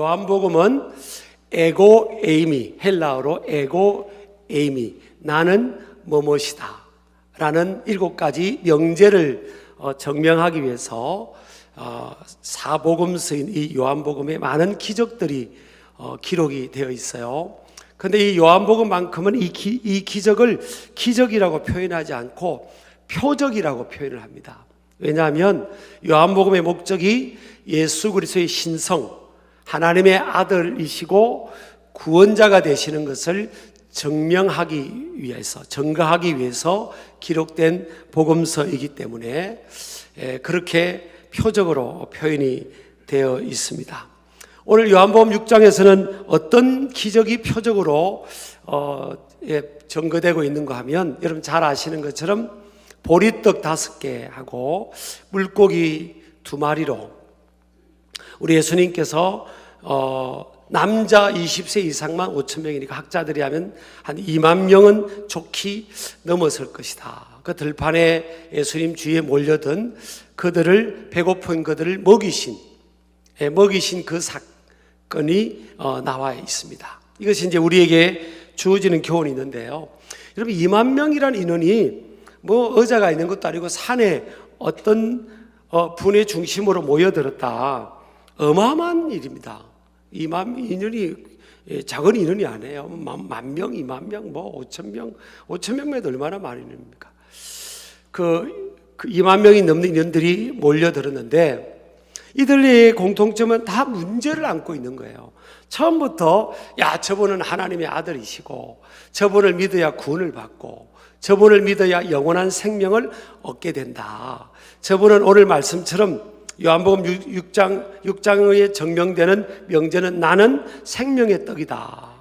요한복음은 에고 에이미, 헬라어로 에고 에이미, 나는 뭐뭇이다 라는 7가지 명제를 증명하기 위해서 사복음서인 이 요한복음에 많은 기적들이 기록이 되어 있어요. 그런데 이 요한복음만큼은 이 기적을 기적이라고 표현하지 않고 표적이라고 표현을 합니다. 왜냐하면 요한복음의 목적이 예수 그리스도의 신성, 하나님의 아들이시고 구원자가 되시는 것을 증명하기 위해서, 증거하기 위해서 기록된 복음서이기 때문에 그렇게 표적으로 표현이 되어 있습니다. 오늘 요한복음 6장에서는 어떤 기적이 표적으로 증거되고 있는가 하면, 여러분 잘 아시는 것처럼 보리떡 5개하고 물고기 2마리로 우리 예수님께서 남자 20세 이상만 5천 명이니까 학자들이 하면 한 2만 명은 좋게 넘었을 것이다. 그 들판에 예수님 주위에 몰려든 그들을, 배고픈 그들을 먹이신 그 사건이 나와 있습니다. 이것이 이제 우리에게 주어지는 교훈이 있는데요. 여러분 2만 명이라는 인원이 뭐 의자가 있는 것도 아니고 산에 어떤 분의 중심으로 모여들었다. 어마어마한 일입니다. 2만 인원이 작은 인원이 아니에요. 10,000명, 2만 명, 5,000명, 5,000명만 해도 얼마나 많은 인원입니까? 그 2만 명이 넘는 인원들이 몰려들었는데 이들의 공통점은 다 문제를 안고 있는 거예요. 처음부터 저분은 하나님의 아들이시고 저분을 믿어야 구원을 받고 저분을 믿어야 영원한 생명을 얻게 된다. 저분은 오늘 말씀처럼 요한복음 6장에 증명되는 명제는 나는 생명의 떡이다.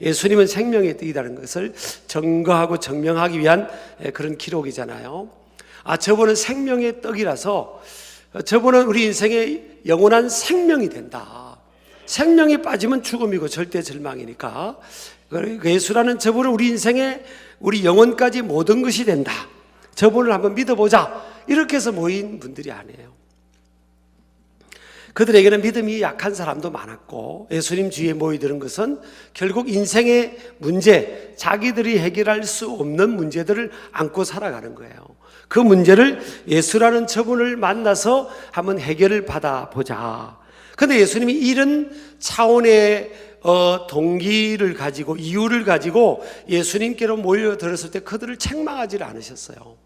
예수님은 생명의 떡이라는 것을 증거하고 증명하기 위한 그런 기록이잖아요. 저분은 생명의 떡이라서 저분은 우리 인생의 영원한 생명이 된다. 생명이 빠지면 죽음이고 절대 절망이니까 예수라는 저분은 우리 인생의 우리 영혼까지 모든 것이 된다. 저분을 한번 믿어보자. 이렇게 해서 모인 분들이 아니에요. 그들에게는 믿음이 약한 사람도 많았고 예수님 주위에 모이드는 것은 결국 인생의 문제, 자기들이 해결할 수 없는 문제들을 안고 살아가는 거예요. 그 문제를 예수라는 저분을 만나서 한번 해결을 받아보자. 그런데 예수님이 이런 차원의 동기를 가지고 이유를 가지고 예수님께로 몰려들었을 때 그들을 책망하지 않으셨어요.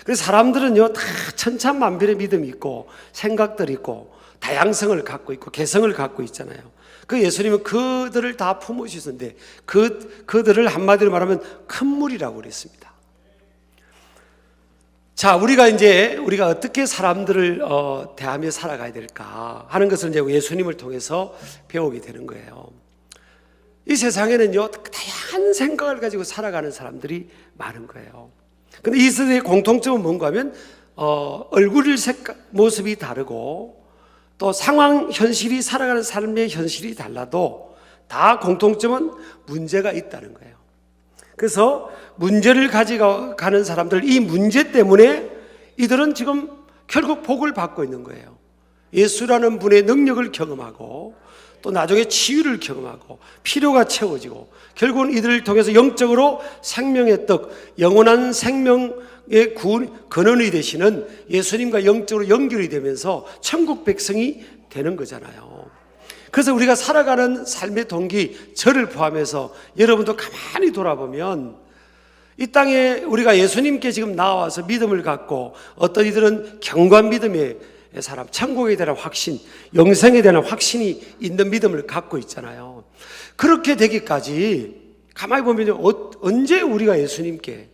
그래서 사람들은요 다 천차만별의 믿음이 있고 생각들이 있고 다양성을 갖고 있고 개성을 갖고 있잖아요. 그 예수님은 그들을 다 품으시는데 그들을 한마디로 말하면 큰 무리라고 그랬습니다. 자, 우리가 어떻게 사람들을 대하며 살아가야 될까 하는 것을 이제 예수님을 통해서 배우게 되는 거예요. 이 세상에는요 다양한 생각을 가지고 살아가는 사람들이 많은 거예요. 근데 이 세대의 공통점은 뭔가 하면 얼굴 모습이 다르고 또 상황, 현실이 살아가는 삶의 현실이 달라도 다 공통점은 문제가 있다는 거예요. 그래서 문제를 가져가는 사람들, 이 문제 때문에 이들은 지금 결국 복을 받고 있는 거예요. 예수라는 분의 능력을 경험하고 또 나중에 치유를 경험하고 필요가 채워지고 결국은 이들을 통해서 영적으로 생명의 떡, 영원한 생명의 근원이 되시는 예수님과 영적으로 연결이 되면서 천국 백성이 되는 거잖아요. 그래서 우리가 살아가는 삶의 동기, 저를 포함해서 여러분도 가만히 돌아보면 이 땅에 우리가 예수님께 지금 나와서 믿음을 갖고 어떤 이들은 경관 믿음의 사람, 천국에 대한 확신, 영생에 대한 확신이 있는 믿음을 갖고 있잖아요. 그렇게 되기까지 가만히 보면 언제 우리가 예수님께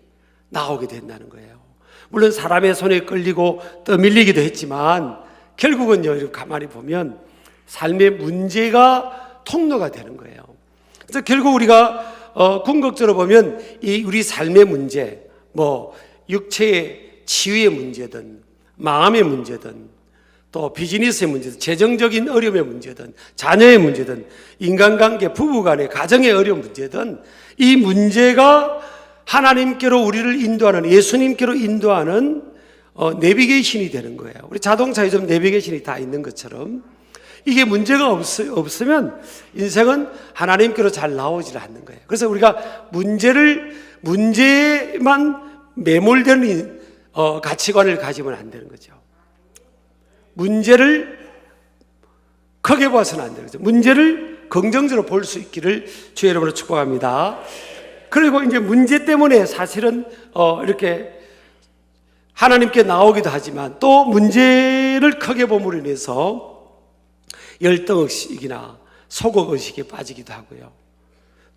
나오게 된다는 거예요. 물론 사람의 손에 끌리고 떠밀리기도 했지만 결국은요 가만히 보면 삶의 문제가 통로가 되는 거예요. 그래서 결국 우리가 궁극적으로 보면 이 우리 삶의 문제, 육체의 치유의 문제든 마음의 문제든 또 비즈니스의 문제든 재정적인 어려움의 문제든 자녀의 문제든 인간관계, 부부간의 가정의 어려운 문제든 이 문제가 하나님께로 우리를 인도하는, 예수님께로 인도하는 내비게이션이 되는 거예요. 우리 자동차에 좀 내비게이션이 다 있는 것처럼 이게 문제가 없으면 인생은 하나님께로 잘 나오질 않는 거예요. 그래서 우리가 문제에만 매몰되는 가치관을 가지면 안 되는 거죠. 문제를 크게 봐서는 안 되는 거죠. 문제를 긍정적으로 볼 수 있기를 주의 이름으로 축복합니다. 그리고 이제 문제 때문에 사실은 이렇게 하나님께 나오기도 하지만 또 문제를 크게 봄으로 인해서 열등의식이나 소극의식에 빠지기도 하고요.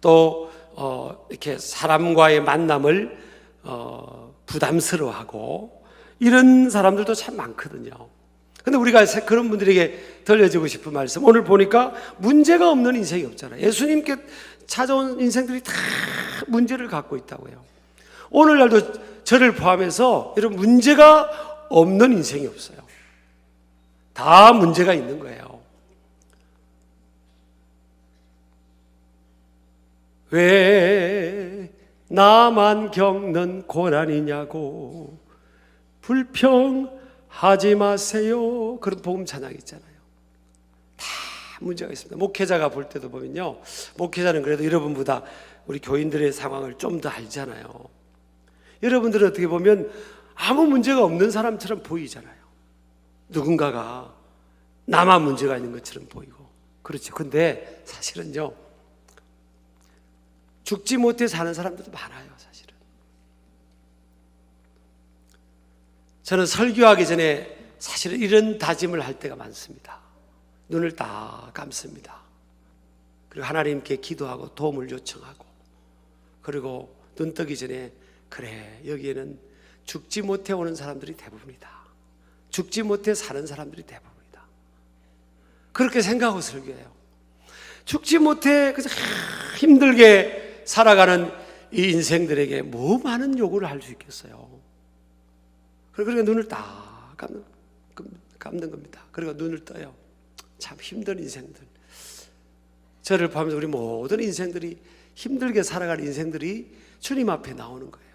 또 이렇게 사람과의 만남을 부담스러워하고 이런 사람들도 참 많거든요. 근데 우리가 그런 분들에게 들려주고 싶은 말씀, 오늘 보니까 문제가 없는 인생이 없잖아요. 예수님께 찾아온 인생들이 다 문제를 갖고 있다고요. 오늘날도 저를 포함해서 이런 문제가 없는 인생이 없어요. 다 문제가 있는 거예요. 왜 나만 겪는 고난이냐고 불평하지 마세요. 그런 복음 찬양 있잖아요. 다 문제가 있습니다. 목회자가 볼 때도 보면요, 목회자는 그래도 여러분보다 우리 교인들의 상황을 좀 더 알잖아요. 여러분들은 어떻게 보면 아무 문제가 없는 사람처럼 보이잖아요. 누군가가 나만 문제가 있는 것처럼 보이고. 그렇죠. 근데 사실은요, 죽지 못해 사는 사람들도 많아요. 사실은 저는 설교하기 전에 사실은 이런 다짐을 할 때가 많습니다. 눈을 딱 감습니다. 그리고 하나님께 기도하고 도움을 요청하고, 그리고 눈 뜨기 전에 그래, 여기에는 죽지 못해 오는 사람들이 대부분이다. 죽지 못해 사는 사람들이 대부분이다. 그렇게 생각하고 설교해요. 죽지 못해 그저 힘들게 살아가는 이 인생들에게 뭐 많은 요구를 할 수 있겠어요. 그러니까 눈을 딱 감는 겁니다. 그리고 눈을 떠요. 참 힘든 인생들. 저를 보면서 우리 모든 인생들이, 힘들게 살아가는 인생들이 주님 앞에 나오는 거예요.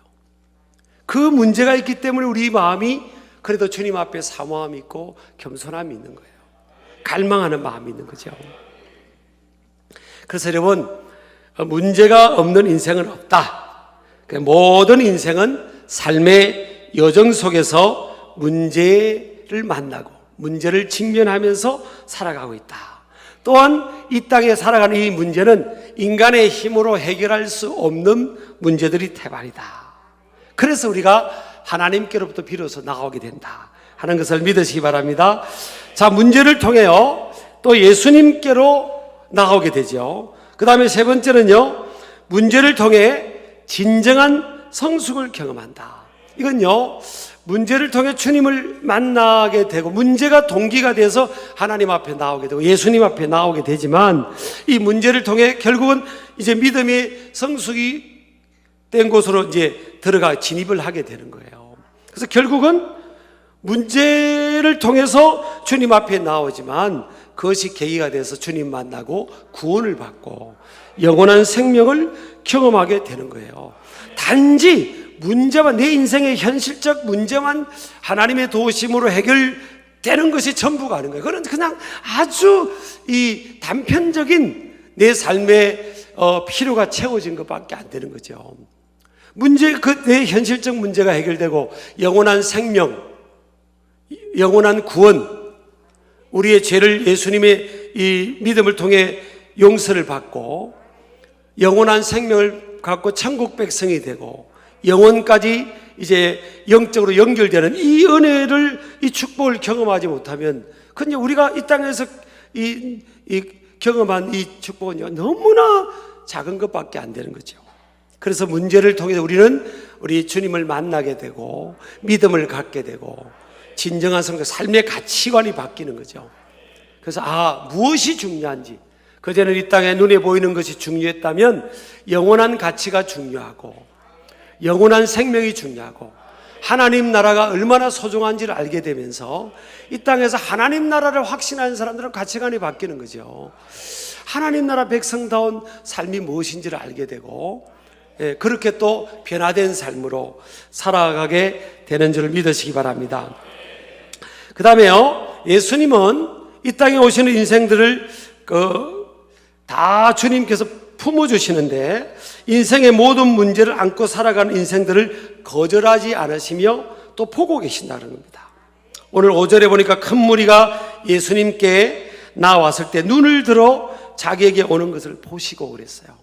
그 문제가 있기 때문에 우리 마음이 그래도 주님 앞에 사모함이 있고 겸손함이 있는 거예요. 갈망하는 마음이 있는 거죠. 그래서 여러분, 문제가 없는 인생은 없다. 모든 인생은 삶의 여정 속에서 문제를 만나고 문제를 직면하면서 살아가고 있다. 또한 이 땅에 살아가는 이 문제는 인간의 힘으로 해결할 수 없는 문제들이 태반이다. 그래서 우리가 하나님께로부터 비로소 나오게 된다 하는 것을 믿으시기 바랍니다. 자, 문제를 통해요 또 예수님께로 나오게 되죠. 그 다음에 세 번째는요, 문제를 통해 진정한 성숙을 경험한다. 이건요, 문제를 통해 주님을 만나게 되고 문제가 동기가 돼서 하나님 앞에 나오게 되고 예수님 앞에 나오게 되지만, 이 문제를 통해 결국은 이제 믿음의 성숙이 된 곳으로 이제 진입을 하게 되는 거예요. 그래서 결국은 문제를 통해서 주님 앞에 나오지만 그것이 계기가 돼서 주님 만나고 구원을 받고 영원한 생명을 경험하게 되는 거예요. 단지 문제만, 내 인생의 현실적 문제만 하나님의 도우심으로 해결되는 것이 전부가 아닌 거예요. 그건 그냥 아주 이 단편적인 내 삶의 필요가 채워진 것밖에 안 되는 거죠. 내 현실적 문제가 해결되고 영원한 생명, 영원한 구원, 우리의 죄를 예수님의 이 믿음을 통해 용서를 받고 영원한 생명을 갖고 천국 백성이 되고 영원까지 이제 영적으로 연결되는 이 은혜를, 이 축복을 경험하지 못하면 그냥 우리가 이 땅에서 이 경험한 이 축복은 너무나 작은 것밖에 안 되는 거죠. 그래서 문제를 통해 우리는 우리 주님을 만나게 되고 믿음을 갖게 되고 진정한 성도, 삶의 가치관이 바뀌는 거죠. 그래서 무엇이 중요한지, 그전에는 이 땅에 눈에 보이는 것이 중요했다면 영원한 가치가 중요하고 영원한 생명이 중요하고 하나님 나라가 얼마나 소중한지를 알게 되면서 이 땅에서 하나님 나라를 확신하는 사람들은 가치관이 바뀌는 거죠. 하나님 나라 백성다운 삶이 무엇인지를 알게 되고 그렇게 또 변화된 삶으로 살아가게 되는 줄을 믿으시기 바랍니다. 그 다음에요, 예수님은 이 땅에 오시는 인생들을 다 주님께서 품어주시는데 인생의 모든 문제를 안고 살아가는 인생들을 거절하지 않으시며 또 보고 계신다는 겁니다. 오늘 5절에 보니까 큰 무리가 예수님께 나왔을 때 눈을 들어 자기에게 오는 것을 보시고 그랬어요.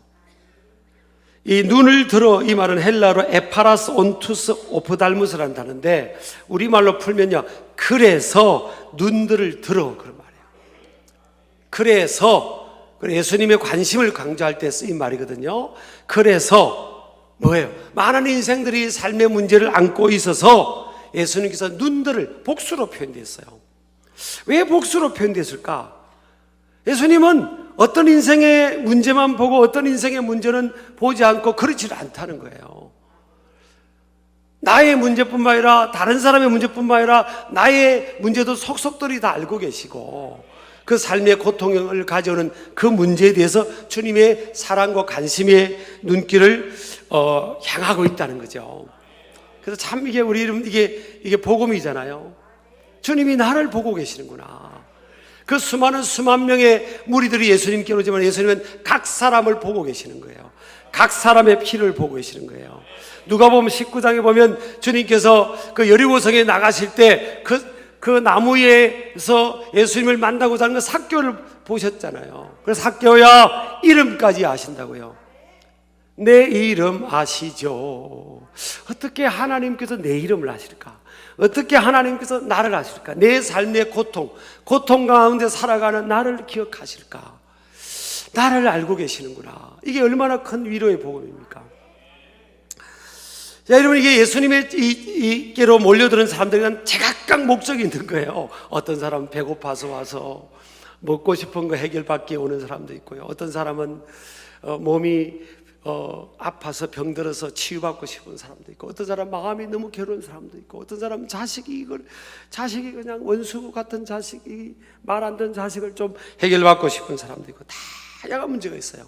이 눈을 들어, 이 말은 헬라어로 에파라스 온투스 오프달무스라는 단어인데 우리말로 풀면요, 그래서 눈들을 들어, 그런 말이에요. 그래서 예수님의 관심을 강조할 때 쓰인 말이거든요. 그래서 뭐예요? 많은 인생들이 삶의 문제를 안고 있어서 예수님께서 눈들을 복수로 표현됐어요. 왜 복수로 표현됐을까? 예수님은 어떤 인생의 문제만 보고 어떤 인생의 문제는 보지 않고 그렇지 않다는 거예요. 나의 문제뿐만 아니라 다른 사람의 문제뿐만 아니라 나의 문제도 속속들이 다 알고 계시고 그 삶의 고통을 가져오는 그 문제에 대해서 주님의 사랑과 관심의 눈길을 향하고 있다는 거죠. 그래서 참 이게 복음이잖아요. 주님이 나를 보고 계시는구나. 그 수만 명의 무리들이 예수님께 오지만 예수님은 각 사람을 보고 계시는 거예요. 각 사람의 필요를 보고 계시는 거예요. 누가복음 19장에 보면 주님께서 그 여리고성에 나가실 때 그 나무에서 예수님을 만나고자 하는 그 삭개오를 보셨잖아요. 그래서 삭개오야, 이름까지 아신다고요. 내 이름 아시죠? 어떻게 하나님께서 내 이름을 아실까? 어떻게 하나님께서 나를 아실까? 내 삶의 고통 가운데 살아가는 나를 기억하실까? 나를 알고 계시는구나. 이게 얼마나 큰 위로의 복음입니까? 자, 여러분, 이게 예수님께로 몰려드는 사람들은 제각각 목적이 있는 거예요. 어떤 사람은 배고파서 와서 먹고 싶은 거 해결받기 오는 사람도 있고요. 어떤 사람은 몸이 아파서 병들어서 치유받고 싶은 사람도 있고, 어떤 사람 마음이 너무 괴로운 사람도 있고, 어떤 사람은 자식이 그냥 원수 같은 자식이 말 안 듣는 자식을 좀 해결받고 싶은 사람도 있고, 다양한 문제가 있어요.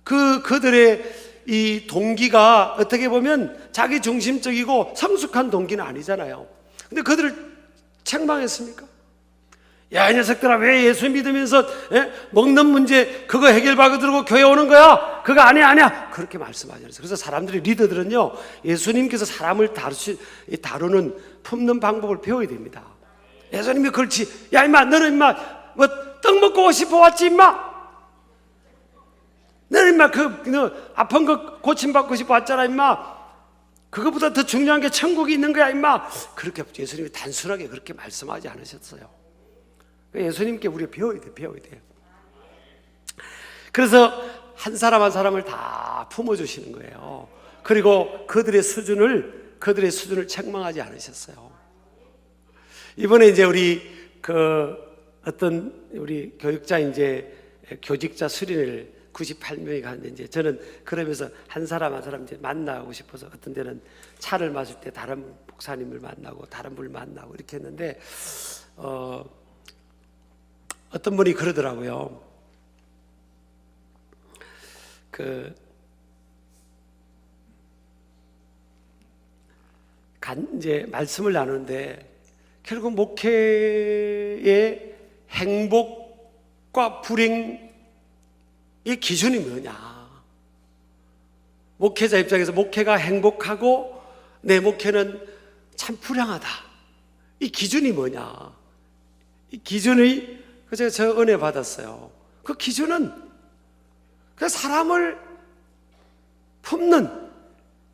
그들의 이 동기가 어떻게 보면 자기 중심적이고 성숙한 동기는 아니잖아요. 근데 그들을 책망했습니까? 야, 이 녀석들아, 왜 예수 믿으면서 먹는 문제 그거 해결받으려고 교회 오는 거야? 그거 아니야. 그렇게 말씀하지 않았어요. 그래서 사람들이, 리더들은요, 예수님께서 사람을 다루는, 품는 방법을 배워야 됩니다. 예수님이 그렇지, 야 임마, 너는 임마 뭐 떡 먹고 싶어 왔지 임마? 너는 임마 너 아픈 거 고침받고 싶어 왔잖아 임마? 그것보다 더 중요한 게 천국이 있는 거야 임마? 그렇게 예수님이 단순하게 그렇게 말씀하지 않으셨어요. 예수님께 우리가 배워야 돼요. 그래서 한 사람 한 사람을 다 품어주시는 거예요. 그리고 그들의 수준을 책망하지 않으셨어요. 이번에 이제 우리 우리 교육자 교직자 수련회를 98명이 가는데 이제 저는 그러면서 한 사람 한 사람 이제 만나고 싶어서 어떤 데는 차를 마실 때 다른 목사님을 만나고 다른 분을 만나고 이렇게 했는데 어떤 분이 그러더라고요. 이제 말씀을 나누는데 결국 목회의 행복과 불행의 기준이 뭐냐? 목회자 입장에서 목회가 행복하고 내 목회는 참 불행하다. 이 기준이 뭐냐? 이 기준이 제가 저 은혜 받았어요. 그 기준은 그 사람을 품는,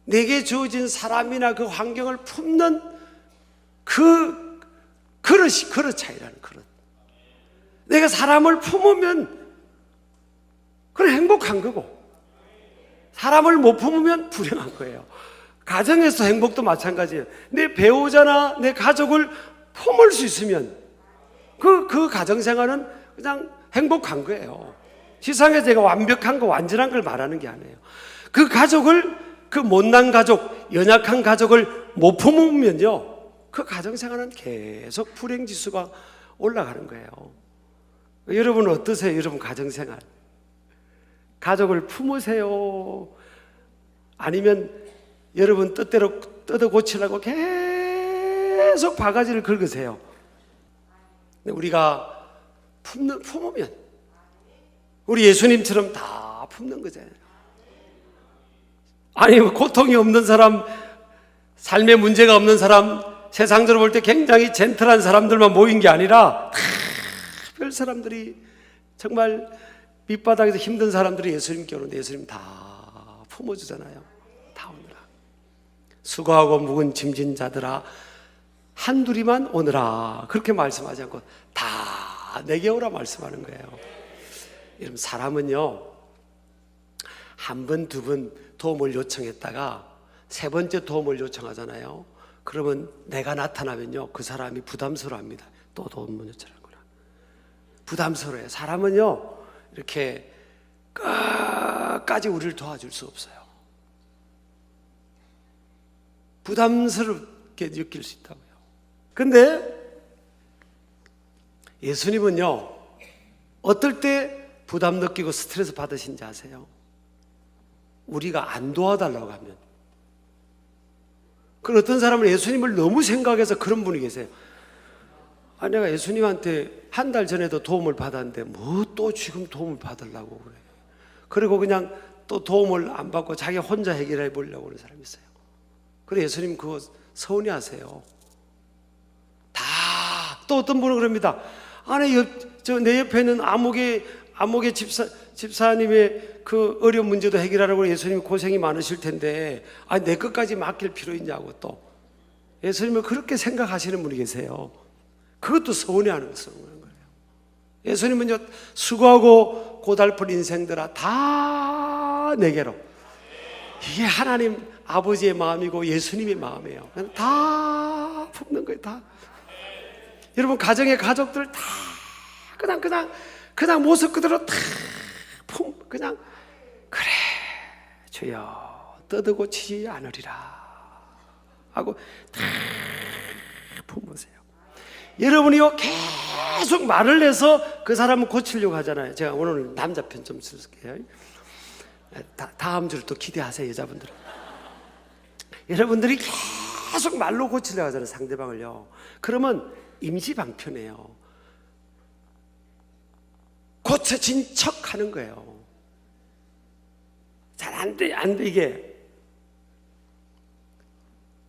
내게 주어진 사람이나 그 환경을 품는 그 그릇 차이라는 그릇. 내가 사람을 품으면 그건 행복한 거고, 사람을 못 품으면 불행한 거예요. 가정에서 행복도 마찬가지예요. 내 배우자나 내 가족을 품을 수 있으면 그 가정생활은 그냥 행복한 거예요. 세상에 제가 완벽한 거, 완전한 걸 말하는 게 아니에요. 그 가족을, 그 못난 가족, 연약한 가족을 못 품으면요, 그 가정생활은 계속 불행지수가 올라가는 거예요. 여러분은 어떠세요? 여러분 가정생활. 가족을 품으세요? 아니면 여러분 뜻대로 뜯어 고치려고 계속 바가지를 긁으세요? 우리가 품으면 우리 예수님처럼 다 품는 거잖아요. 아니, 고통이 없는 사람, 삶에 문제가 없는 사람, 세상적으로 볼 때 굉장히 젠틀한 사람들만 모인 게 아니라 다 별 사람들이, 정말 밑바닥에서 힘든 사람들이 예수님께 오는데 예수님 다 품어주잖아요. 다 오느라. 수고하고 무거운 짐진 자들아 한둘이만 오느라, 그렇게 말씀하지 않고 다 내게 오라 말씀하는 거예요. 여러분, 사람은요, 한 번, 두 번 도움을 요청했다가 세 번째 도움을 요청하잖아요. 그러면 내가 나타나면요, 그 사람이 부담스러워합니다. 또 도움을 요청하는구나. 부담스러워요. 사람은요, 이렇게 끝까지 우리를 도와줄 수 없어요. 부담스럽게 느낄 수 있다고요. 근데 예수님은요, 어떨 때 부담 느끼고 스트레스 받으신지 아세요? 우리가 안 도와달라고 하면. 그 어떤 사람은 예수님을 너무 생각해서 그런 분이 계세요. 아, 내가 예수님한테 한 달 전에도 도움을 받았는데 뭐 또 지금 도움을 받으려고 그래. 그리고 그냥 또 도움을 안 받고 자기 혼자 해결해 보려고 하는 사람이 있어요. 그래, 예수님 그거 서운해 하세요. 다. 또 어떤 분은 그럽니다. 아니, 내 옆에 있는 암흑의 집사님의 그 어려운 문제도 해결하려고 예수님이 고생이 많으실 텐데, 아니, 내 것까지 맡길 필요 있냐고 또. 예수님을 그렇게 생각하시는 분이 계세요. 그것도 서운해하는 거예요. 예수님은요, 수고하고 고달픈 인생들아 다 내게로. 이게 하나님 아버지의 마음이고 예수님의 마음이에요. 다 품는 거예요. 다. 여러분, 가정의 가족들 다 그냥 모습 그대로 다 그냥, 그래 주여 떠들고 치지 않으리라 하고 다 품으세요. 여러분이요, 계속 말을 해서 그 사람을 고치려고 하잖아요. 제가 오늘 남자 편 좀 쓸게요. 다음 주를 또 기대하세요, 여자분들은. 여러분들이 계속 말로 고치려고 하잖아요, 상대방을요. 그러면 임시방편이에요. 고쳐진 척 하는 거예요. 잘 안 돼, 이게.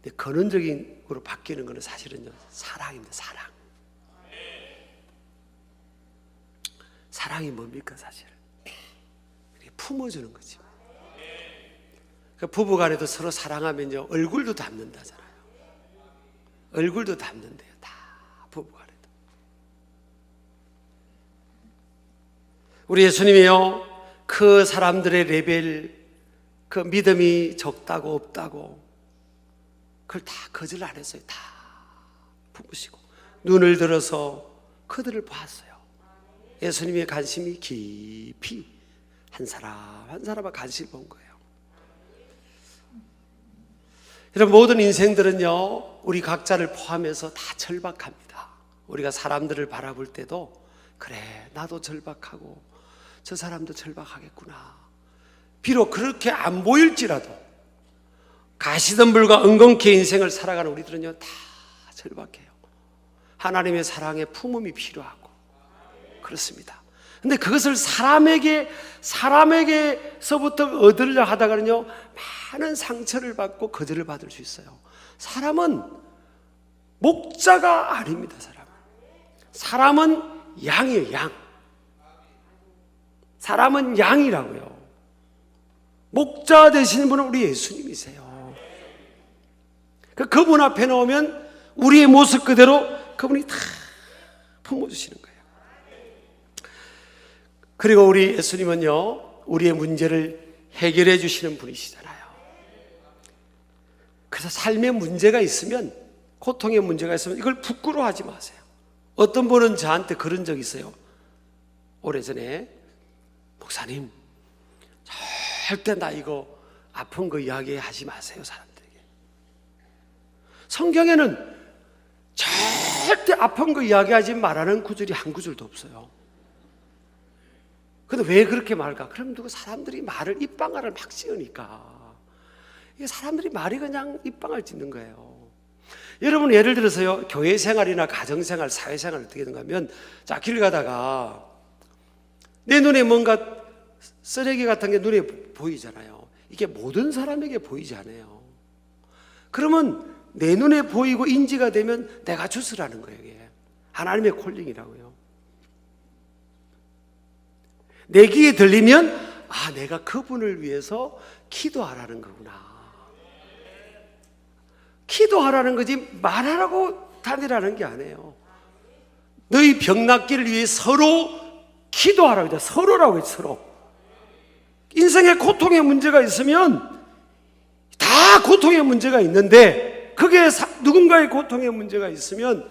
근데 근원적인 으로 바뀌는 것은 사실은요, 사랑입니다. 사랑이 뭡니까, 사실? 품어주는 거지. 그러니까 부부간에도 서로 사랑하면요, 얼굴도 닮는다잖아요. 얼굴도 닮는데요, 다 부부간에도. 우리 예수님이요, 그 사람들의 레벨, 그 믿음이 적다고 없다고 그걸 다 거절 안 했어요. 다 품으시고 눈을 들어서 그들을 봤어요. 예수님의 관심이 깊이 한 사람 한 사람과 관심을 본 거예요. 이런 모든 인생들은요, 우리 각자를 포함해서 다 절박합니다. 우리가 사람들을 바라볼 때도, 그래 나도 절박하고 저 사람도 절박하겠구나. 비록 그렇게 안 보일지라도 가시덤불과 엉겅퀴 인생을 살아가는 우리들은요, 다 절박해요. 하나님의 사랑의 품음이 필요하고 그렇습니다. 근데 그것을 사람에게서부터 얻으려 하다가는요, 많은 상처를 받고 거절을 받을 수 있어요. 사람은 목자가 아닙니다. 사람은 양이에요. 양. 사람은 양이라고요. 목자 되시는 분은 우리 예수님이세요. 그분 앞에 나오면 우리의 모습 그대로 그분이 다 품어주시는 거예요. 그리고 우리 예수님은요, 우리의 문제를 해결해 주시는 분이시잖아요. 그래서 삶에 문제가 있으면, 고통의 문제가 있으면 이걸 부끄러워하지 마세요. 어떤 분은 저한테 그런 적이 있어요. 오래전에, 목사님 절대 나 이거 아픈 거 이야기하지 마세요, 사람들에게. 성경에는 절대 아픈 거 이야기하지 말라는 구절이 한 구절도 없어요. 근데 왜 그렇게 말할까? 그럼 누구 사람들이 말을 입방아를 막 씌우니까. 이게 사람들이 말이 그냥 입방아를 짓는 거예요. 여러분 예를 들어서요, 교회 생활이나 가정 생활, 사회 생활 어떻게 되는가 하면, 자, 길 가다가 내 눈에 뭔가 쓰레기 같은 게 눈에 보이잖아요. 이게 모든 사람에게 보이지 않아요. 그러면 내 눈에 보이고 인지가 되면 내가 주스라는 거예요. 이게 하나님의 콜링이라고요. 내 귀에 들리면 아, 내가 그분을 위해서 기도하라는 거구나. 기도하라는 거지 말하라고 다니라는 게 아니에요. 너희 병 낫기를 위해 서로 기도하라고 했죠. 서로라고 했죠. 서로. 인생에 고통의 문제가 있으면 다 고통의 문제가 있는데, 그게 누군가의 고통의 문제가 있으면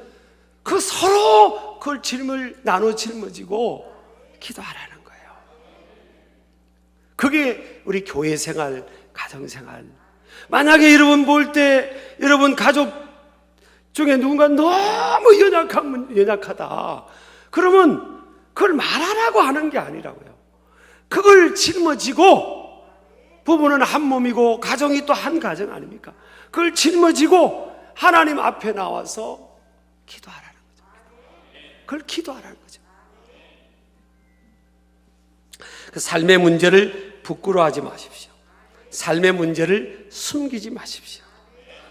그 서로 그걸 나눠 짊어지고 기도하라는 거예요. 그게 우리 교회 생활, 가정 생활. 만약에 여러분 볼 때 여러분 가족 중에 누군가 너무 연약하다, 그러면 그걸 말하라고 하는 게 아니라고요. 그걸 짊어지고, 부부는 한 몸이고 가정이 또 한 가정 아닙니까? 그걸 짊어지고 하나님 앞에 나와서 기도하라는 거죠. 그걸 기도하라는 거죠. 그 삶의 문제를 부끄러워하지 마십시오. 삶의 문제를 숨기지 마십시오.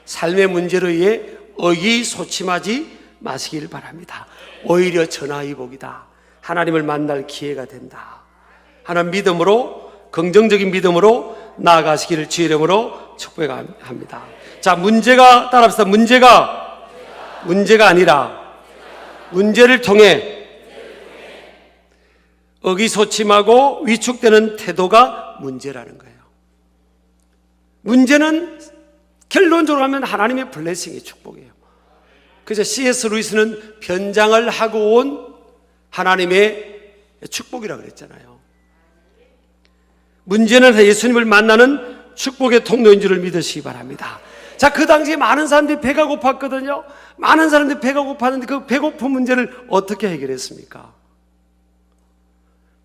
삶의 문제로 인해 의기소침하지 마시길 바랍니다. 오히려 전화위복이다. 하나님을 만날 기회가 된다 하는 믿음으로, 긍정적인 믿음으로 나아가시기를 주의 이름으로 축복합니다. 자, 문제가 따라합시다. 문제가 아니라 문제를 통해 의기소침하고 위축되는 태도가 문제라는 거예요. 문제는 결론적으로 하면 하나님의 블레싱의 축복이에요. 그래서 C.S. 루이스는 변장을 하고 온 하나님의 축복이라고 그랬잖아요. 문제는 예수님을 만나는 축복의 통로인 줄을 믿으시기 바랍니다. 자, 그 당시에 많은 사람들이 배가 고팠거든요. 많은 사람들이 배가 고팠는데 그 배고픈 문제를 어떻게 해결했습니까?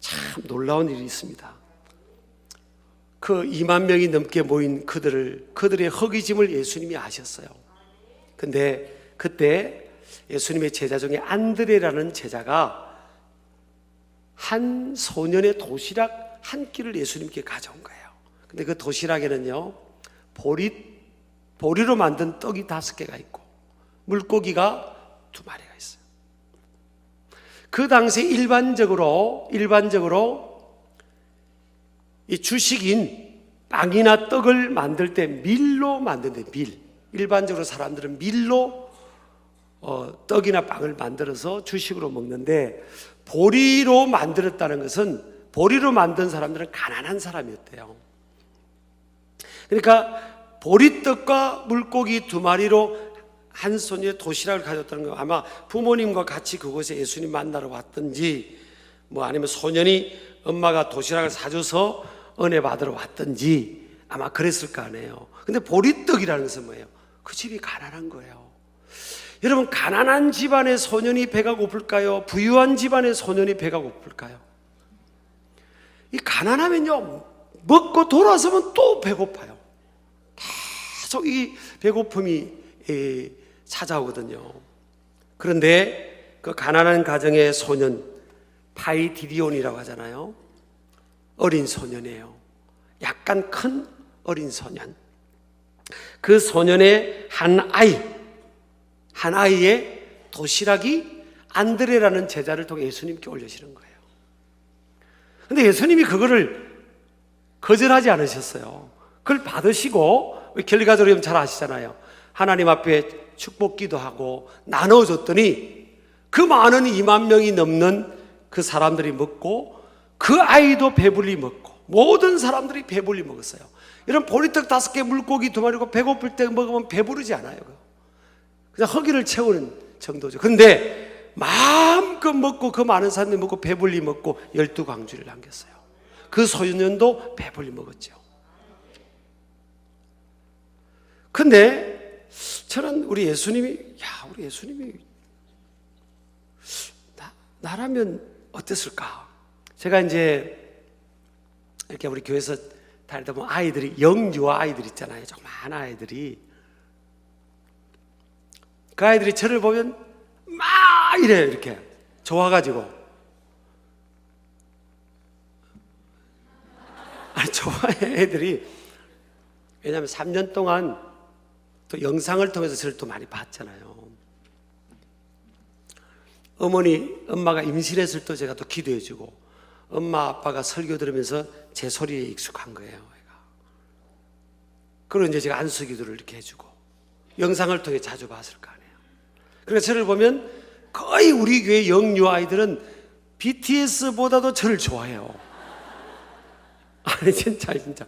참 놀라운 일이 있습니다. 그 2만 명이 넘게 모인 그들의 허기짐을 예수님이 아셨어요. 근데 그때 예수님의 제자 중에 안드레라는 제자가 한 소년의 도시락 한 끼를 예수님께 가져온 거예요. 근데 그 도시락에는요, 보리로 만든 떡이 5개가 있고 물고기가 2마리가 있어요. 그 당시에 일반적으로 이 주식인 빵이나 떡을 만들 때 밀로 만드는데, 일반적으로 사람들은 밀로 떡이나 빵을 만들어서 주식으로 먹는데, 보리로 만들었다는 것은, 보리로 만든 사람들은 가난한 사람이었대요. 그러니까 보리떡과 물고기 2마리로 한 소녀의 도시락을 가졌다는 거, 아마 부모님과 같이 그곳에 예수님 만나러 왔든지, 뭐 아니면 소년이 엄마가 도시락을 사줘서 은혜 받으러 왔든지 아마 그랬을 거 아니에요. 근데 보리떡이라는 것은 뭐예요? 그 집이 가난한 거예요. 여러분, 가난한 집안의 소년이 배가 고플까요? 부유한 집안의 소년이 배가 고플까요? 이 가난하면요, 먹고 돌아서면 또 배고파요. 계속 이 배고픔이 찾아오거든요. 그런데 그 가난한 가정의 소년, 파이디리온이라고 하잖아요. 어린 소년이에요. 약간 큰 어린 소년. 그 소년의 한 아이의 도시락이 안드레라는 제자를 통해 예수님께 올려지는 거예요. 근데 예수님이 그거를 거절하지 않으셨어요. 그걸 받으시고, 결과적으로 잘 아시잖아요. 하나님 앞에 축복기도 하고 나눠줬더니 그 많은 2만 명이 넘는 그 사람들이 먹고, 그 아이도 배불리 먹고, 모든 사람들이 배불리 먹었어요. 이런 보리떡 5개, 물고기 2마리고 배고플 때 먹으면 배부르지 않아요. 그냥 허기를 채우는 정도죠. 근데 마음껏 먹고, 그 많은 사람들이 먹고 배불리 먹고 12광주를 남겼어요. 그 소년도 배불리 먹었죠. 근데 저는 우리 예수님이 나라면 어땠을까? 제가 이제 이렇게 우리 교회에서 다니다 보면 아이들이, 영유아 아이들 있잖아요. 조그마한 아이들이 그 아이들이 저를 보면 막 이래요. 이렇게 좋아가지고. 아니, 좋아해 애들이. 왜냐하면 3년 동안 또 영상을 통해서 저를 또 많이 봤잖아요. 엄마가 임신했을 때 제가 또 기도해주고, 엄마 아빠가 설교 들으면서 제 소리에 익숙한 거예요. 애가. 그리고 이제 제가 안수 기도를 이렇게 해주고, 영상을 통해 자주 봤을 거 아니에요. 그러니까 저를 보면 거의 우리 교회 영유 아이들은 BTS보다도 저를 좋아해요. 아니 진짜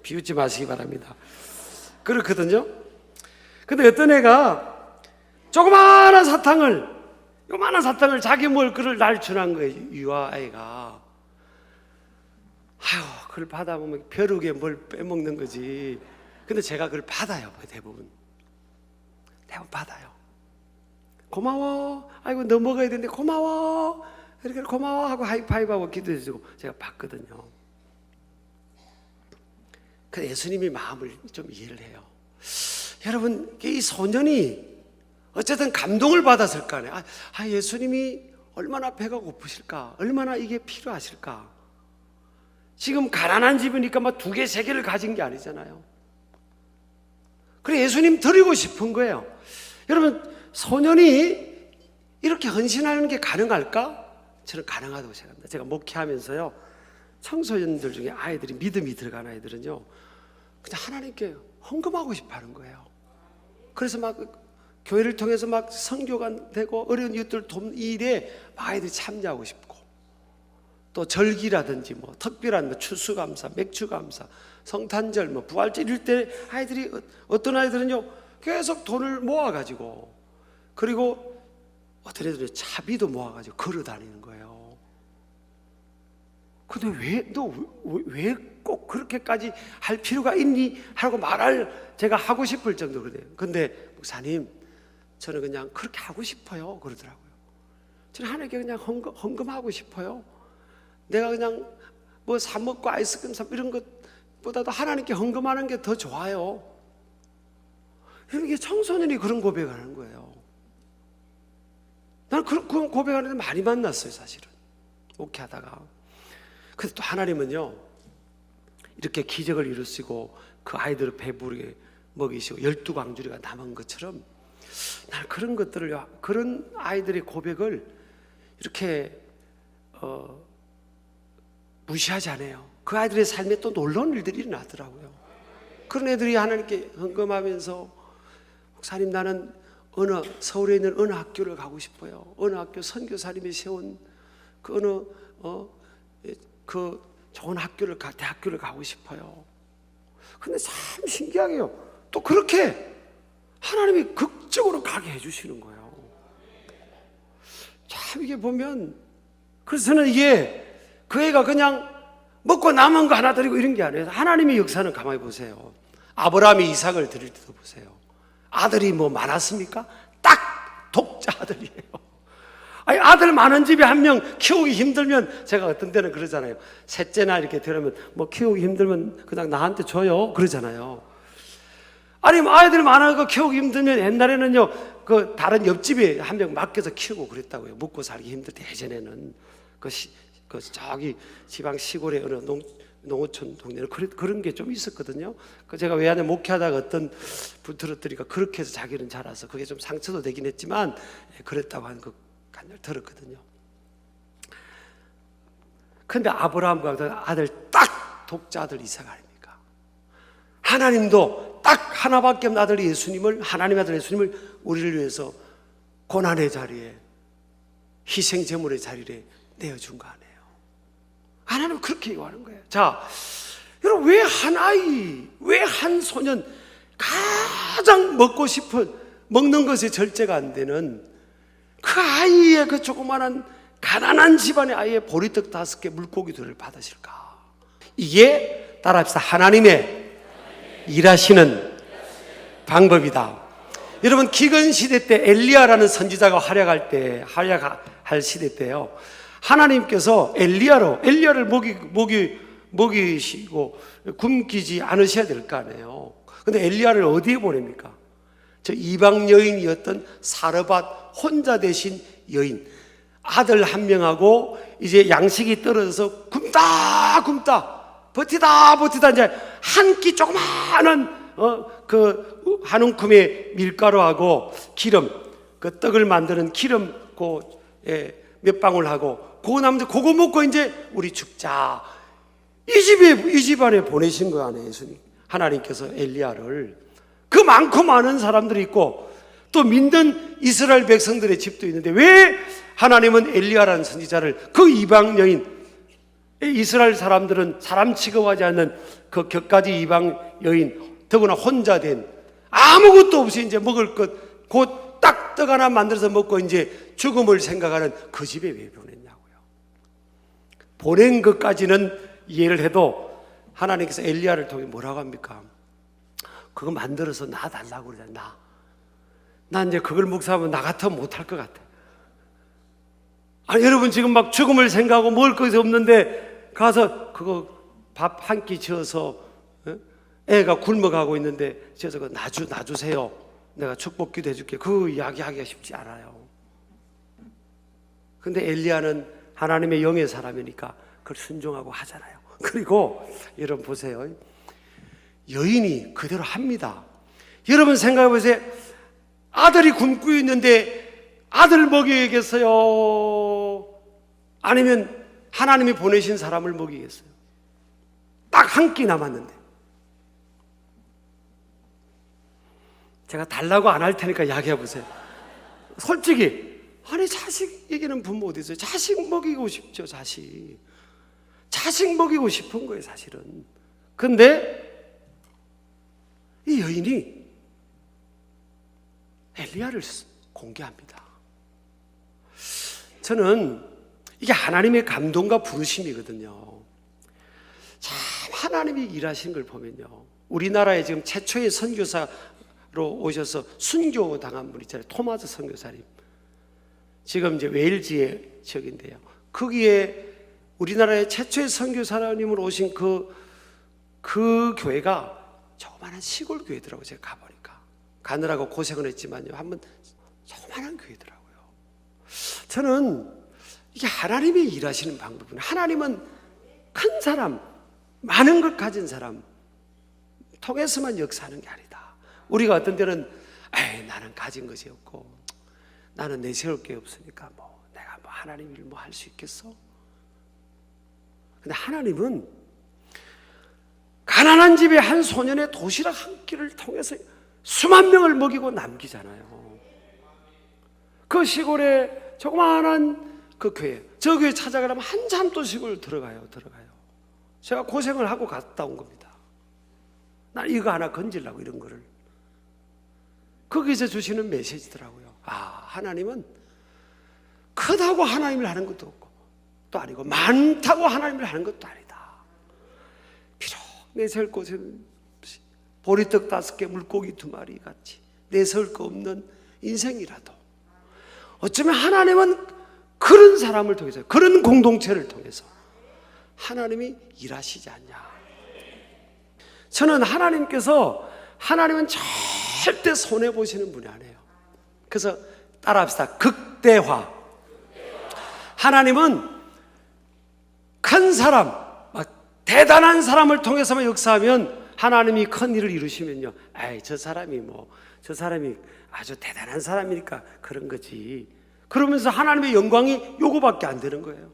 비웃지 마시기 바랍니다. 그렇거든요. 근데 어떤 애가 요만한 사탕을 자기 먹을 거를 날 주는 거예요. 유아아이가. 아유, 그걸 받아보면 벼룩에 뭘 빼먹는 거지. 근데 제가 그걸 받아요. 대부분 받아요. 고마워. 아이고 너 먹어야 되는데 고마워. 이렇게 고마워 하고 하이파이브하고 기도해주고 제가 받거든요. 근데 예수님이 마음을 좀 이해를 해요. 여러분, 이 소년이 어쨌든 감동을 받았을 거 아니에요. 예수님이 얼마나 배가 고프실까? 얼마나 이게 필요하실까? 지금 가난한 집이니까 막 2개, 3개를 가진 게 아니잖아요. 그래 예수님 드리고 싶은 거예요. 여러분, 소년이 이렇게 헌신하는 게 가능할까? 저는 가능하다고 생각합니다. 제가 목회하면서요, 청소년들 중에 아이들이 믿음이 들어간 아이들은요, 그냥 하나님께 헌금하고 싶어 하는 거예요. 그래서 막 교회를 통해서 막 선교가 되고 어려운 이웃들 돕는 일에 아이들이 참여하고 싶고, 또 절기라든지 뭐 특별한 뭐 추수감사, 맥주감사, 성탄절, 뭐 부활절 이럴 때 아이들이, 어떤 아이들은요 계속 돈을 모아가지고, 그리고 어떤 애들은 차비도 모아가지고 걸어 다니는 거예요. 근데 왜 꼭 그렇게까지 할 필요가 있니? 하고 말을 제가 하고 싶을 정도로 그래요. 근데 목사님, 저는 그냥 그렇게 하고 싶어요. 그러더라고요. 저는 하나님께 그냥 헌금하고 싶어요. 내가 그냥 뭐 사먹고 아이스크림 사 이런 것보다도 하나님께 헌금하는 게 더 좋아요. 이게 청소년이 그런 고백을 하는 거예요. 나는 그런 고백하는 데 많이 만났어요, 사실은. 목회하다가. 근데 또 하나님은요, 이렇게 기적을 이루시고 그 아이들을 배부르게 먹이시고 12광주리가 남은 것처럼, 나는 그런 것들을, 그런 아이들의 고백을 이렇게 무시하지 않아요. 그 아이들의 삶에 또 놀라운 일들이 일어나더라고요. 그런 애들이 하나님께 헌금하면서, 목사님 나는 서울에 있는 어느 학교를 가고 싶어요. 어느 학교 선교사님이 세운 그 그 좋은 대학교를 가고 싶어요. 근데 참 신기하게요, 또 그렇게 하나님이 극적으로 가게 해주시는 거예요. 참 이게 보면, 그래서 저는 이게 그 애가 그냥 먹고 남은 거 하나 드리고 이런 게 아니에요. 하나님의 역사는 가만히 보세요. 아브라함이 이삭을 드릴 때도 보세요. 아들이 뭐 많았습니까? 딱 독자 아들이에요. 아니, 아들 많은 집에 한 명 키우기 힘들면, 제가 어떤 때는 그러잖아요. 셋째나 이렇게 되려면 뭐 키우기 힘들면 그냥 나한테 줘요. 그러잖아요. 아니, 아이들 많아서 키우기 힘들면, 옛날에는요, 그 다른 옆집에 한 명 맡겨서 키우고 그랬다고요. 먹고 살기 힘들 때 예전에는. 저기 지방 시골의 어느 농어촌 동네는 그런 게 좀 있었거든요. 제가 외환에 목회하다가 어떤 분 들었더니까 그렇게 해서 자기는 자라서 그게 좀 상처도 되긴 했지만 그랬다고 하는 거 간절 들었거든요. 근데 아브라함과 아들 딱 독자 아들 이삭 아닙니까? 하나님도 딱 하나밖에 없는 아들 예수님을, 하나님의 아들 예수님을 우리를 위해서 고난의 자리에, 희생 제물의 자리에 내어준 거 아니에요. 하나님은 그렇게 요하는 거예요. 자, 여러분, 왜 한 소년, 가장 먹고 싶은, 먹는 것에 절제가 안 되는 그 아이의 그 조그마한 가난한 집안의 아이의 보리떡 5개 물고기들을 받으실까? 이게 따라합시다. 하나님의 일하시는 방법이다. 여러분, 기근 시대 때 엘리야라는 선지자가 활약할 시대 때요, 하나님께서 엘리야를 먹이시고 굶기지 않으셔야 될 거 아니에요. 근데 엘리야를 어디에 보냅니까? 저 이방 여인이었던 사르밧 혼자 되신 여인, 아들 한 명하고 이제 양식이 떨어져서 굶다 버티다 이제 한 끼 조그마한 그 한 움큼의 밀가루하고 기름, 그 떡을 만드는 기름 몇 방울하고 그거 남는데 그거 먹고 이제 우리 죽자. 이 집안에 보내신 거 아니에요, 예수님. 하나님께서 엘리야를. 그 많고 많은 사람들이 있고 또 믿는 이스라엘 백성들의 집도 있는데 왜 하나님은 엘리야라는 선지자를, 그 이방 여인, 이스라엘 사람들은 사람 취급하지 않는 그 격가지 이방 여인, 더구나 혼자 된 아무것도 없이 이제 먹을 것 곧 딱 떡 하나 만들어서 먹고 이제 죽음을 생각하는 그 집에 왜 보냈냐고요. 보낸 것까지는 이해를 해도 하나님께서 엘리야를 통해 뭐라고 합니까? 그거 만들어서 나 달라고 그러잖아. 나 이제 그걸 묵상하면 나 같으면 못할 것 같아. 아니, 여러분 지금 막 죽음을 생각하고 먹을 것이 없는데 가서 그거 밥 한 끼 지어서 애가 굶어가고 있는데 지어서 그거 놔주세요. 내가 축복기도 해줄게. 그 이야기하기가 쉽지 않아요. 근데 엘리야는 하나님의 영의 사람이니까 그걸 순종하고 하잖아요. 그리고 여러분 보세요. 여인이 그대로 합니다. 여러분 생각해 보세요. 아들이 굶고 있는데 아들 먹여야겠어요? 아니면 하나님이 보내신 사람을 먹이겠어요? 딱 한 끼 남았는데. 제가 달라고 안 할 테니까 이야기해 보세요. 솔직히, 아니 자식에게는 부모 어디 있어요? 자식 먹이고 싶죠. 자식 먹이고 싶은 거예요, 사실은. 근데 이 여인이 엘리야를 공개합니다. 저는 이게 하나님의 감동과 부르심이거든요. 참 하나님이 일하신 걸 보면요, 우리나라에 지금 최초의 선교사로 오셔서 순교 당한 분 있잖아요. 토마스 선교사님. 지금 이제 웨일즈의 지역인데요. 거기에 우리나라의 최초의 선교사님으로 오신 그 교회가 조그마한 시골 교회더라고요. 제가 가보니까. 가느라고 고생을 했지만요, 한번 조그마한 교회더라고요. 저는 이게 하나님이 일하시는 방법은, 하나님은 큰 사람, 많은 것 가진 사람 통해서만 역사하는 게 아니다. 우리가 어떤 때는 나는 가진 것이 없고 나는 내세울 게 없으니까 내가 하나님 일 할 수 있겠어? 근데 하나님은 가난한 집의 한 소년의 도시락 한 끼를 통해서 수만 명을 먹이고 남기잖아요. 그 시골에 조그마한 그 교회, 저 교회 찾아가려면 한참 또 시골 들어가요. 제가 고생을 하고 갔다 온 겁니다. 난 이거 하나 건지려고, 이런 거를. 거기서 주시는 메시지더라고요. 하나님은 크다고 하나님을 하는 것도 없고 또 아니고 많다고 하나님을 하는 것도 아니다. 비록 내세울 곳은 보리떡 5개 물고기 2마리 같이 내세울 거 없는 인생이라도 어쩌면 하나님은 그런 사람을 통해서, 그런 공동체를 통해서 하나님이 일하시지 않냐. 저는 하나님은 절대 손해보시는 분이 아니에요. 그래서 따라합시다. 극대화. 하나님은 큰 사람, 대단한 사람을 통해서만 역사하면, 하나님이 큰 일을 이루시면요, 저 사람이 아주 대단한 사람이니까 그런 거지, 그러면서 하나님의 영광이 요거밖에 안 되는 거예요.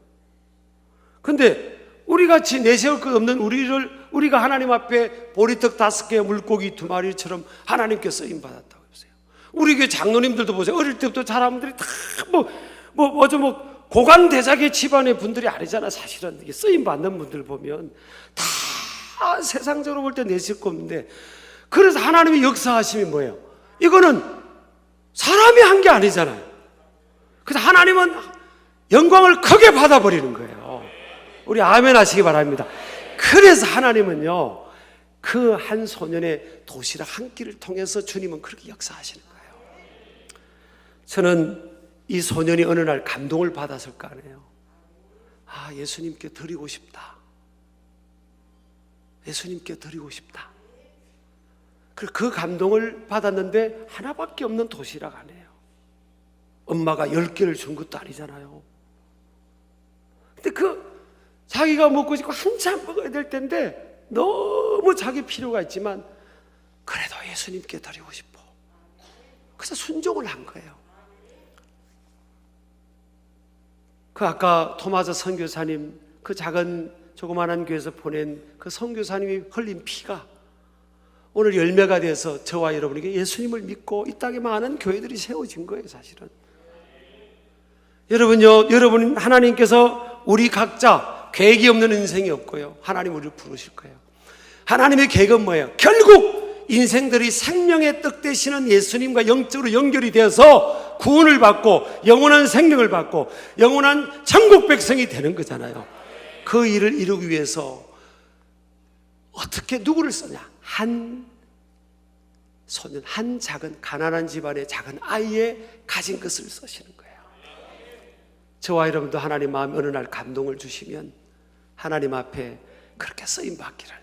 근데 우리같이 내세울 것 없는 우리가 하나님 앞에 보리떡 5개 물고기 2마리처럼 하나님께 쓰임받았다고 해보세요. 우리 교회 장로님들도 보세요. 어릴 때부터 사람들이 다 고관대작의 집안의 분들이 아니잖아. 사실은 이게 쓰임받는 분들 보면 다 세상적으로 볼 때 내세울 거 없는데, 그래서 하나님의 역사하심이 뭐예요? 이거는 사람이 한 게 아니잖아요. 그래서 하나님은 영광을 크게 받아버리는 거예요. 우리 아멘 하시기 바랍니다. 그래서 하나님은요, 그 한 소년의 도시락 한 끼를 통해서 주님은 그렇게 역사하시는 거예요. 저는 이 소년이 어느 날 감동을 받았을 거 아니에요. 예수님께 드리고 싶다. 예수님께 드리고 싶다. 그 감동을 받았는데 하나밖에 없는 도시락 아니에요. 엄마가 10개를 준 것도 아니잖아요. 근데 자기가 먹고 싶고 한참 먹어야 될 텐데 너무 자기 필요가 있지만 그래도 예수님께 드리고 싶어. 그래서 순종을 한 거예요. 아까 토마스 선교사님, 그 작은 조그마한 교회에서 보낸 그 선교사님이 흘린 피가 오늘 열매가 돼서 저와 여러분에게 예수님을 믿고 이 땅에 많은 교회들이 세워진 거예요, 사실은. 여러분 하나님께서 우리 각자 계획이 없는 인생이 없고요. 하나님 우리를 부르실 거예요. 하나님의 계획은 뭐예요? 결국 인생들이 생명의 떡 되시는 예수님과 영적으로 연결이 되어서 구원을 받고 영원한 생명을 받고 영원한 천국 백성이 되는 거잖아요. 그 일을 이루기 위해서 어떻게 누구를 쓰냐? 한 소년, 한 작은 가난한 집안의 작은 아이의 가진 것을 쓰시는 거예요. 저와 여러분도 하나님 마음에 어느 날 감동을 주시면 하나님 앞에 그렇게 쓰임받기를,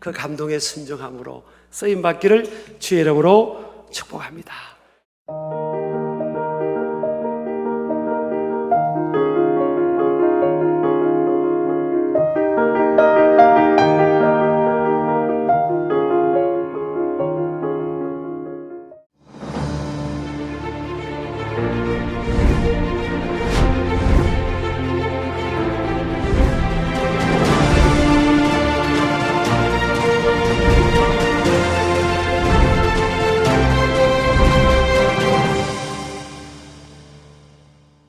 그 감동의 순종함으로 쓰임받기를 주의 이름으로 축복합니다.